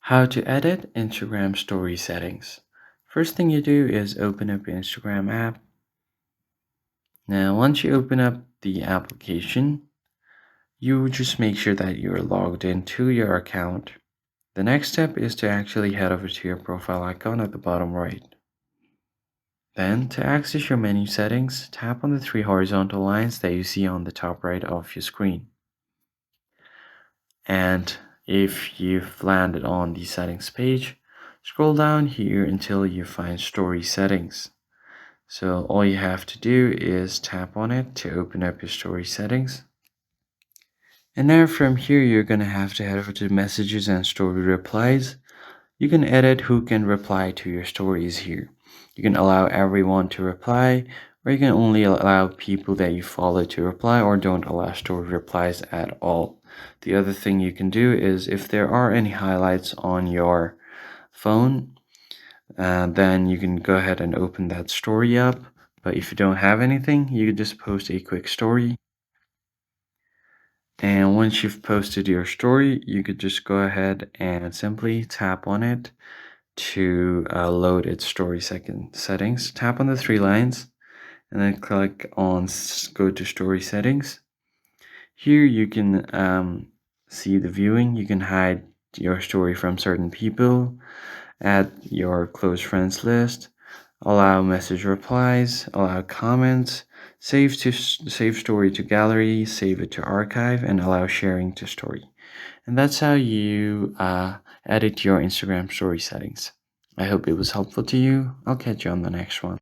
How to edit Instagram story settings. First thing you do is open up your Instagram app. Now, once you open up the application, you just make sure that you're logged into your account. The next step is to actually head over to your profile icon at the bottom right. Then, to access your menu settings, tap on the three horizontal lines that you see on the top right of your screen. And if you've landed on the settings page, scroll down here until you find story settings. So all you have to do is tap on it to open up your story settings. And now from here, you're going to have to head over to messages and story replies. You can edit who can reply to your stories here. You can allow everyone to reply, or you can only allow people that you follow to reply, or don't allow story replies at all. The other thing you can do is if there are any highlights on your phone, then you can go ahead and open that story up. But if you don't have anything, you can just post a quick story. And once you've posted your story, you could just go ahead and simply tap on it to load its story settings. Tap on the three lines and then click on go to story settings. Here you can see the viewing. You can hide your story from certain people, add your close friends list, allow message replies, allow comments, save story to gallery, save it to archive, and allow sharing to story. And that's how you edit your Instagram story settings. I hope it was helpful to you. I'll catch you on the next one.